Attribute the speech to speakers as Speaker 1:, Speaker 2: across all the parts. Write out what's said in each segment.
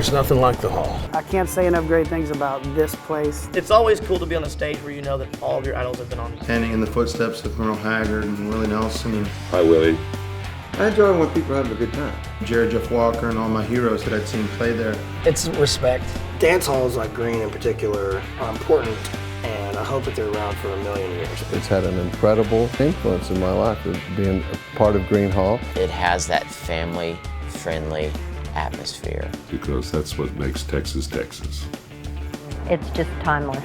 Speaker 1: There's nothing like the hall.
Speaker 2: I can't say enough great things about this place.
Speaker 3: It's always cool to be on a stage where you know that all of your idols have been on.
Speaker 4: Standing in the footsteps of Merle Haggard and Willie Nelson and
Speaker 5: Hi, Willie.
Speaker 6: I enjoy when people are having a good time.
Speaker 4: Jared Jeff Walker and all my heroes that I'd seen play there.
Speaker 1: It's respect. Dance halls like Gruene in particular are important, and I hope that they're around for a million years.
Speaker 7: It's had an incredible influence in my life of being a part of Gruene Hall.
Speaker 8: It has that family-friendly atmosphere.
Speaker 5: Because that's what makes Texas, Texas.
Speaker 9: It's just timeless.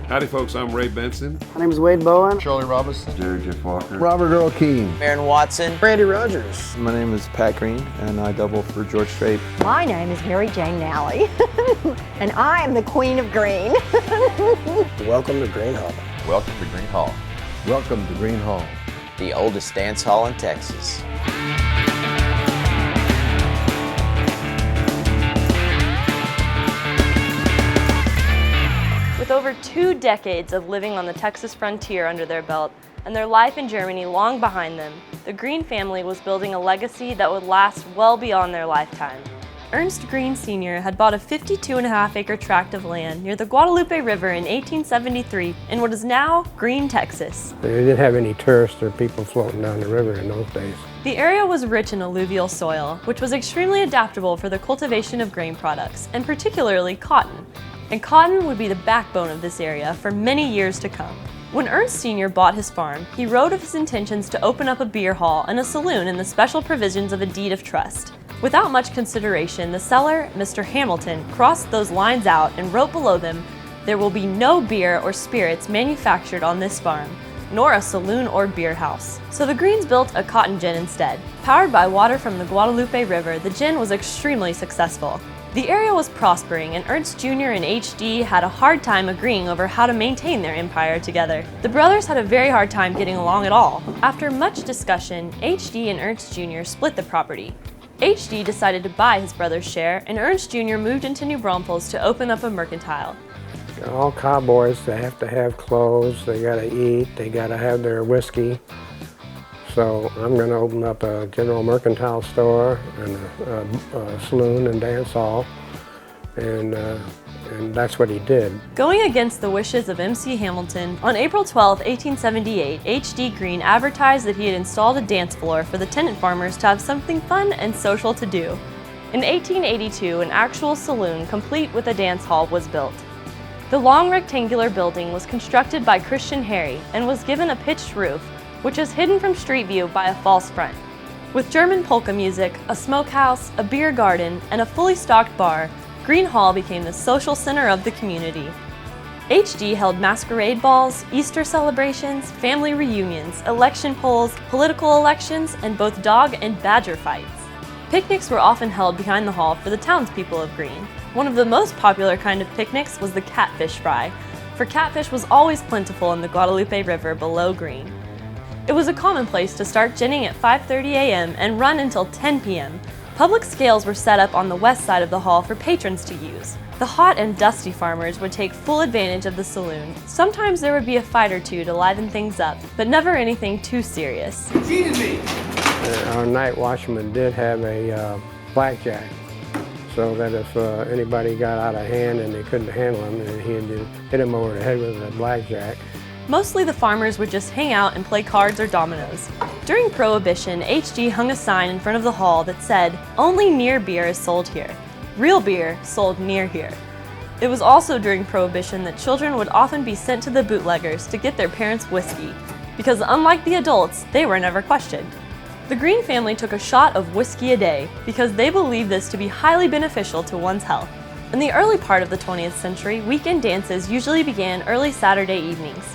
Speaker 5: Howdy, folks. I'm Ray Benson.
Speaker 2: My name is Wade Bowen.
Speaker 7: Charlie Robinson.
Speaker 6: Jared Jeff Walker.
Speaker 7: Robert Earl Keen.
Speaker 8: Aaron Watson.
Speaker 1: Randy Rogers.
Speaker 10: My name is Pat Green, and I double for George Strait.
Speaker 9: My name is Mary Jane Nally, and I am the Queen of Green.
Speaker 1: Welcome to Gruene Hall.
Speaker 8: Welcome to Gruene Hall,
Speaker 7: Welcome to Gruene Hall.
Speaker 8: the oldest dance hall in Texas.
Speaker 11: With over 2 decades of living on the Texas frontier under their belt and their life in Germany long behind them, the Gruene family was building a legacy that would last well beyond their lifetime. Ernst Gruene Sr. had bought a 52.5-acre tract of land near the Guadalupe River in 1873 in what is now Gruene, Texas.
Speaker 12: They didn't have any tourists or people floating down the river in those days.
Speaker 11: The area was rich in alluvial soil, which was extremely adaptable for the cultivation of grain products, and particularly cotton. And cotton would be the backbone of this area for many years to come. When Ernst Sr. bought his farm, he wrote of his intentions to open up a beer hall and a saloon in the special provisions of a deed of trust. Without much consideration, the seller, Mr. Hamilton, crossed those lines out and wrote below them, "There will be no beer or spirits manufactured on this farm, nor a saloon or beer house." So the Gruenes built a cotton gin instead. Powered by water from the Guadalupe River, the gin was extremely successful. The area was prospering, and Ernst Jr. and HD had a hard time agreeing over how to maintain their empire together. The brothers had a very hard time getting along at all. After much discussion, HD and Ernst Jr. split the property. HD decided to buy his brother's share, and Ernst Jr. moved into New Braunfels to open up a mercantile.
Speaker 12: All cowboys, they have to have clothes, they gotta eat, they gotta have their whiskey. So I'm going to open up a general mercantile store and a saloon and dance hall, and that's what he did.
Speaker 11: Going against the wishes of MC Hamilton, on April 12, 1878, H.D. Gruene advertised that he had installed a dance floor for the tenant farmers to have something fun and social to do. In 1882, an actual saloon complete with a dance hall was built. The long rectangular building was constructed by Christian Harry and was given a pitched roof, which is hidden from street view by a false front. With German polka music, a smokehouse, a beer garden, and a fully stocked bar, Gruene Hall became the social center of the community. HD held masquerade balls, Easter celebrations, family reunions, election polls, political elections, and both dog and badger fights. Picnics were often held behind the hall for the townspeople of Gruene. One of the most popular kind of picnics was the catfish fry, for catfish was always plentiful in the Guadalupe River below Gruene. It was a commonplace to start ginning at 5:30 a.m. and run until 10 p.m. Public scales were set up on the west side of the hall for patrons to use. The hot and dusty farmers would take full advantage of the saloon. Sometimes there would be a fight or two to liven things up, but never anything too serious.
Speaker 12: Our night watchman did have a blackjack, so that if anybody got out of hand and they couldn't handle him, then he'd hit him over the head with a blackjack.
Speaker 11: Mostly the farmers would just hang out and play cards or dominoes. During Prohibition, HG hung a sign in front of the hall that said, "Only near beer is sold here. Real beer sold near here." It was also during Prohibition that children would often be sent to the bootleggers to get their parents' whiskey, because unlike the adults, they were never questioned. The Gruene family took a shot of whiskey a day because they believed this to be highly beneficial to one's health. In the early part of the 20th century, weekend dances usually began early Saturday evenings.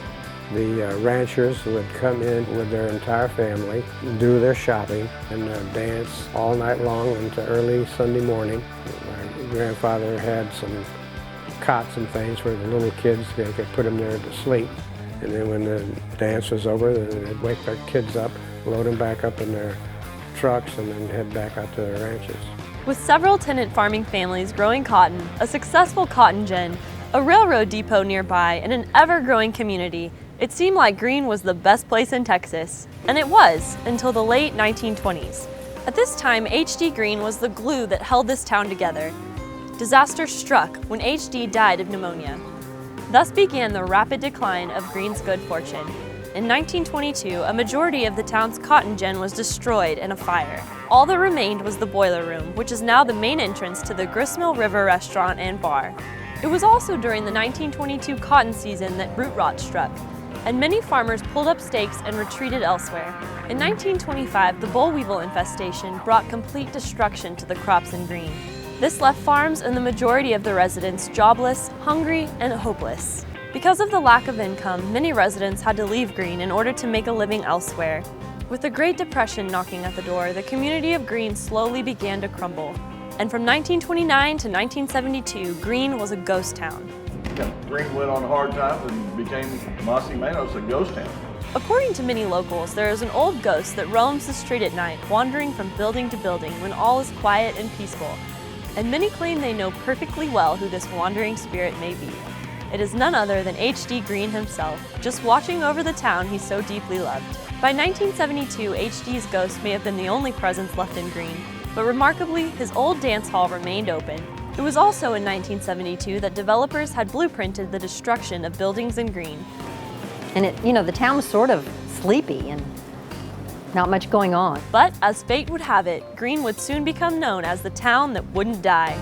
Speaker 12: The ranchers would come in with their entire family, do their shopping, and dance all night long into early Sunday morning. My grandfather had some cots and things where the little kids, they could put them there to sleep. And then when the dance was over, then they'd wake their kids up, load them back up in their trucks, and then head back out to their ranches.
Speaker 11: With several tenant farming families growing cotton, a successful cotton gin, a railroad depot nearby, and an ever-growing community, it seemed like Gruene was the best place in Texas. And it was, until the late 1920s. At this time, H.D. Gruene was the glue that held this town together. disaster struck when HD died of pneumonia. Thus began the rapid decline of Greene's good fortune. In 1922, a majority of the town's cotton gin was destroyed in a fire. All that remained was the boiler room, which is now the main entrance to the Gristmill River restaurant and bar. It was also during the 1922 cotton season that root rot struck, and many farmers pulled up stakes and retreated elsewhere. In 1925, the boll weevil infestation brought complete destruction to the crops in Gruene. This left farms and the majority of the residents jobless, hungry, and hopeless. Because of the lack of income, many residents had to leave Gruene in order to make a living elsewhere. With the Great Depression knocking at the door, the community of Gruene slowly began to crumble. And from 1929 to 1972, Gruene was a ghost town.
Speaker 13: Gruene went on hard times and became más y menos a ghost town.
Speaker 11: According to many locals, there is an old ghost that roams the street at night, wandering from building to building when all is quiet and peaceful. And many claim they know perfectly well who this wandering spirit may be. It is none other than H.D. Gruene himself, just watching over the town he so deeply loved. By 1972, H.D.'s ghost may have been the only presence left in Gruene, but remarkably, his old dance hall remained open. It was also in 1972 that developers had blueprinted the destruction of buildings in Gruene.
Speaker 9: And the town was sort of sleepy and not much going on.
Speaker 11: But as fate would have it, Gruene would soon become known as the town that wouldn't die.